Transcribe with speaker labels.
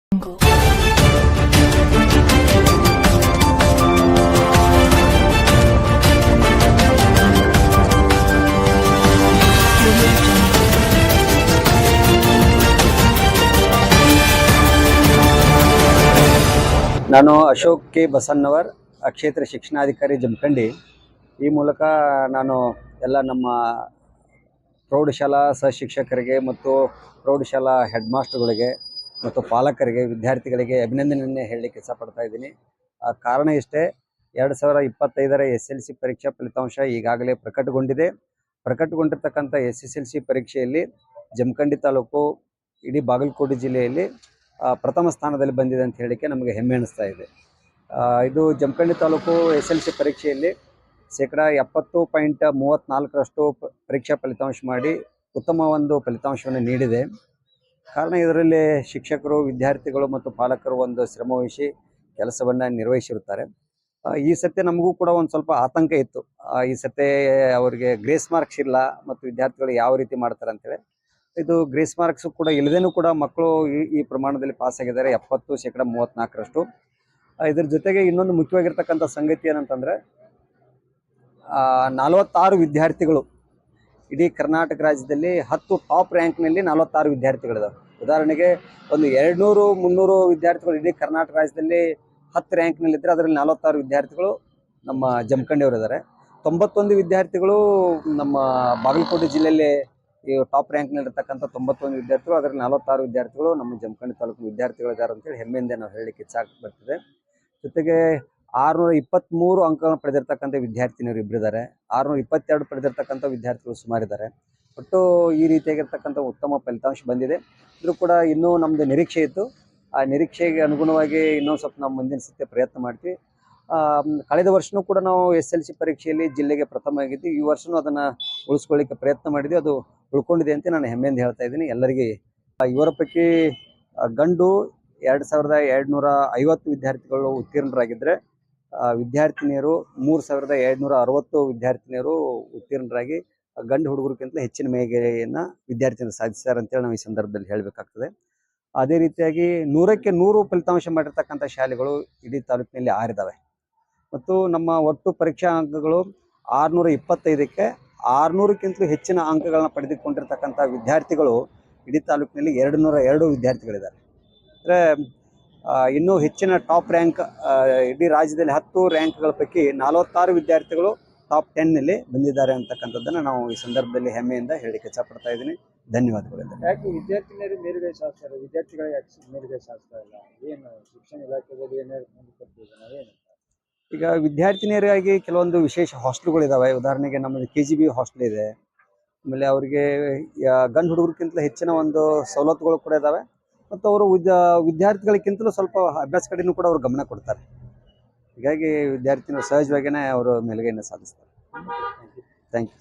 Speaker 1: ನಾನು ಅಶೋಕ್ ಕೆ ಬಸನ್ನವರ್, ಕ್ಷೇತ್ರ ಶಿಕ್ಷಣಾಧಿಕಾರಿ ಜಮಖಂಡಿ. ಈ ಮೂಲಕ ನಾನು ಎಲ್ಲ ನಮ್ಮ ಪ್ರೌಢಶಾಲಾ ಸಹಶಿಕ್ಷಕರಿಗೆ ಮತ್ತು ಪ್ರೌಢಶಾಲಾ ಹೆಡ್ ಮಾಸ್ಟರ್ಗಳಿಗೆ ಮತ್ತು ಪಾಲಕರಿಗೆ, ವಿದ್ಯಾರ್ಥಿಗಳಿಗೆ ಅಭಿನಂದನೆಯನ್ನು ಹೇಳಲಿಕ್ಕೆ ಇಷ್ಟಪಡ್ತಾ ಇದ್ದೀನಿ. ಕಾರಣ ಇಷ್ಟೇ, 2025ರ SSLC ಪರೀಕ್ಷಾ ಫಲಿತಾಂಶ ಈಗಾಗಲೇ ಪ್ರಕಟಗೊಂಡಿದೆ. ಪ್ರಕಟಗೊಂಡಿರ್ತಕ್ಕಂಥ SSLC ಪರೀಕ್ಷೆಯಲ್ಲಿ ಜಮಖಂಡಿ ತಾಲೂಕು ಇಡೀ ಬಾಗಲಕೋಟೆ ಜಿಲ್ಲೆಯಲ್ಲಿ ಪ್ರಥಮ ಸ್ಥಾನದಲ್ಲಿ ಬಂದಿದೆ ಅಂತ ಹೇಳಲಿಕ್ಕೆ ನಮಗೆ ಹೆಮ್ಮೆ ಅನಿಸ್ತಾ ಇದೆ. ಇದು ಜಮಖಂಡಿ ತಾಲೂಕು SSLC ಪರೀಕ್ಷೆಯಲ್ಲಿ 70.34% ಪರೀಕ್ಷಾ ಫಲಿತಾಂಶ ಮಾಡಿ ಉತ್ತಮ ಒಂದು ಫಲಿತಾಂಶವನ್ನು ನೀಡಿದೆ. ಕಾರಣ ಇದರಲ್ಲಿ ಶಿಕ್ಷಕರು, ವಿದ್ಯಾರ್ಥಿಗಳು ಮತ್ತು ಪಾಲಕರು ಒಂದು ಶ್ರಮವಹಿಸಿ ಕೆಲಸವನ್ನು ನಿರ್ವಹಿಸಿರುತ್ತಾರೆ. ಈ ಸತಿ ನಮಗೂ ಕೂಡ ಒಂದು ಸ್ವಲ್ಪ ಆತಂಕ ಇತ್ತು, ಈ ಸತಿ ಅವರಿಗೆ ಗ್ರೇಸ್ ಮಾರ್ಕ್ಸ್ ಇಲ್ಲ ಮತ್ತು ವಿದ್ಯಾರ್ಥಿಗಳು ಯಾವ ರೀತಿ ಮಾಡ್ತಾರೆ ಅಂತೇಳಿ. ಇದು ಗ್ರೇಸ್ ಮಾರ್ಕ್ಸ್ ಕೂಡ ಇಲ್ಲದೇನೂ ಕೂಡ ಮಕ್ಕಳು ಈ ಪ್ರಮಾಣದಲ್ಲಿ ಪಾಸ್ ಆಗಿದ್ದಾರೆ, 70.34%. ಇದ್ರ ಜೊತೆಗೆ ಇನ್ನೊಂದು ಮುಖ್ಯವಾಗಿರ್ತಕ್ಕಂಥ ಸಂಗತಿ ಏನಂತಂದರೆ, 46 ವಿದ್ಯಾರ್ಥಿಗಳು ಇಡೀ ಕರ್ನಾಟಕ ರಾಜ್ಯದಲ್ಲಿ 10 ಟಾಪ್ ರ್ಯಾಂಕ್ನಲ್ಲಿ 46 ವಿದ್ಯಾರ್ಥಿಗಳಿದಾವೆ. ಉದಾಹರಣೆಗೆ ಒಂದು 200-300 ವಿದ್ಯಾರ್ಥಿಗಳು ಇಡೀ ಕರ್ನಾಟಕ ರಾಜ್ಯದಲ್ಲಿ 10 ರ್ಯಾಂಕ್ನಲ್ಲಿದ್ದರೆ ಅದರಲ್ಲಿ 46 ವಿದ್ಯಾರ್ಥಿಗಳು ನಮ್ಮ ಜಮಖಂಡಿಯವರು ಇದ್ದಾರೆ. 91 ವಿದ್ಯಾರ್ಥಿಗಳು ನಮ್ಮ ಬಾಗಲಕೋಟೆ ಜಿಲ್ಲೆಯಲ್ಲಿ ಈ ಟಾಪ್ ರ್ಯಾಂಕ್ನಲ್ಲಿರ್ತಕ್ಕಂಥ 91 ವಿದ್ಯಾರ್ಥಿಗಳು, ಅದರಲ್ಲಿ 46 ವಿದ್ಯಾರ್ಥಿಗಳು ನಮ್ಮ ಜಮಖಂಡಿ ತಾಲೂಕು ವಿದ್ಯಾರ್ಥಿಗಳಿದ್ದಾರೆ ಅಂತೇಳಿ ಹೆಮ್ಮೆಯಿಂದ ನಾವು ಹೇಳಲಿಕ್ಕೆ ಬರ್ತದೆ. ಜೊತೆಗೆ 623 ಅಂಕಗಳನ್ನು ಪಡೆದಿರ್ತಕ್ಕಂಥ ವಿದ್ಯಾರ್ಥಿನಿಯರು ಇಬ್ಬರಿದ್ದಾರೆ, 622 ಪಡೆದಿರ್ತಕ್ಕಂಥ ವಿದ್ಯಾರ್ಥಿಗಳು ಸುಮಾರಿದ್ದಾರೆ. ಒಟ್ಟು ಈ ರೀತಿಯಾಗಿರ್ತಕ್ಕಂಥ ಉತ್ತಮ ಫಲಿತಾಂಶ ಬಂದಿದೆ. ಇದ್ರೂ ಕೂಡ ಇನ್ನೂ ನಮ್ಮದು ನಿರೀಕ್ಷೆ ಇತ್ತು. ಆ ನಿರೀಕ್ಷೆಗೆ ಅನುಗುಣವಾಗಿ ಇನ್ನೊಂದು ಸ್ವಲ್ಪ ನಾವು ಮುಂದಿನ ಸತ್ಯ ಪ್ರಯತ್ನ ಮಾಡ್ತೀವಿ. ಕಳೆದ ವರ್ಷವೂ ಕೂಡ ನಾವು SSLC ಪರೀಕ್ಷೆಯಲ್ಲಿ ಜಿಲ್ಲೆಗೆ ಪ್ರಥಮ ಆಗಿದ್ದು, ಈ ವರ್ಷವೂ ಅದನ್ನು ಉಳಿಸ್ಕೊಳ್ಳಿಕ್ಕೆ ಪ್ರಯತ್ನ ಮಾಡಿದ್ವಿ. ಅದು ಉಳ್ಕೊಂಡಿದೆ ಅಂತ ನಾನು ಹೆಮ್ಮೆಯಿಂದ ಹೇಳ್ತಾ ಇದ್ದೀನಿ ಎಲ್ಲರಿಗೆ. ಇವರ ಪೈಕಿ ಗಂಡು 2250 ವಿದ್ಯಾರ್ಥಿಗಳು ಉತ್ತೀರ್ಣರಾಗಿದ್ದರೆ, ವಿದ್ಯಾರ್ಥಿನಿಯರು 3760 ವಿದ್ಯಾರ್ಥಿನಿಯರು ಉತ್ತೀರ್ಣರಾಗಿ ಗಂಡು ಹುಡುಗರಿಗಿಂತ ಹೆಚ್ಚಿನ ಮೇಗೆಯನ್ನು ವಿದ್ಯಾರ್ಥಿನಿಯರು ಸಾಧಿಸಿದ್ದಾರೆ ಅಂತೇಳಿ ನಾವು ಈ ಸಂದರ್ಭದಲ್ಲಿ ಹೇಳಬೇಕಾಗ್ತದೆ. ಅದೇ ರೀತಿಯಾಗಿ 100ಕ್ಕೆ 100 ಫಲಿತಾಂಶ ಮಾಡಿರ್ತಕ್ಕಂಥ ಶಾಲೆಗಳು ಇಡೀ ತಾಲೂಕಿನಲ್ಲಿ 6 ಇದ್ದಾವೆ. ಮತ್ತು ನಮ್ಮ ಒಟ್ಟು ಪರೀಕ್ಷಾ ಅಂಕಗಳು 625ಕ್ಕೆ 600ಕ್ಕಿಂತಲೂ ಹೆಚ್ಚಿನ ಅಂಕಗಳನ್ನ ಪಡೆದುಕೊಂಡಿರ್ತಕ್ಕಂಥ ವಿದ್ಯಾರ್ಥಿಗಳು ಇಡೀ ತಾಲೂಕಿನಲ್ಲಿ 202 ವಿದ್ಯಾರ್ಥಿಗಳಿದ್ದಾರೆ. ಅಂದರೆ ಇನ್ನೂ ಹೆಚ್ಚಿನ ಟಾಪ್ ರ್ಯಾಂಕ್, ಇಡೀ ರಾಜ್ಯದಲ್ಲಿ 10 ರ್ಯಾಂಕ್ಗಳ ಪೈಕಿ 46 ವಿದ್ಯಾರ್ಥಿಗಳು ಟಾಪ್ 10ನಲ್ಲಿ ಬಂದಿದ್ದಾರೆ ಅಂತಕ್ಕಂಥದ್ದನ್ನು ನಾವು ಈ ಸಂದರ್ಭದಲ್ಲಿ ಹೆಮ್ಮೆಯಿಂದ ಹೇಳಲಿಕ್ಕೆ ಇಷ್ಟಪಡ್ತಾ ಇದ್ದೀನಿ. ಧನ್ಯವಾದಗಳು.
Speaker 2: ಯಾಕೆ ವಿದ್ಯಾರ್ಥಿನಿಯರು ಮೇಲುಗೈ ಸಾಧಿಸ್ತಾರೆ, ವಿದ್ಯಾರ್ಥಿಗಳಿಗೆ ಮೇಲುಗೈ ಸಾಧಿಸ್ತಾ ಇಲ್ಲ? ಏನು ಶಿಕ್ಷಣ ಇಲಾಖೆಯಲ್ಲಿ ಏನಾದ್ರು ಏನು?
Speaker 1: ಈಗ ವಿದ್ಯಾರ್ಥಿನಿಯರಿಗಾಗಿ ಕೆಲವೊಂದು ವಿಶೇಷ ಹಾಸ್ಟೆಲ್ಗಳಿದ್ದಾವೆ. ಉದಾಹರಣೆಗೆ ನಮ್ಮದು KGB ಹಾಸ್ಟೆಲ್ ಇದೆ. ಆಮೇಲೆ ಅವರಿಗೆ ಗಂಡು ಹುಡುಗರಿಗಿಂತಲೂ ಹೆಚ್ಚಿನ ಒಂದು ಸವಲತ್ತುಗಳು ಕೂಡ ಇದ್ದಾವೆ. ಮತ್ತು ಅವರು ವಿದ್ಯಾರ್ಥಿಗಳಿಗಿಂತಲೂ ಸ್ವಲ್ಪ ಅಭ್ಯಾಸ ಕಡೆಯೂ ಕೂಡ ಅವರು ಗಮನ ಕೊಡ್ತಾರೆ. ಹೀಗಾಗಿ ವಿದ್ಯಾರ್ಥಿನಿಯರು ಸಹಜವಾಗಿಯೇ ಅವರು ಮೇಲುಗೈಯನ್ನು ಸಾಧಿಸ್ತಾರೆ. Thank you.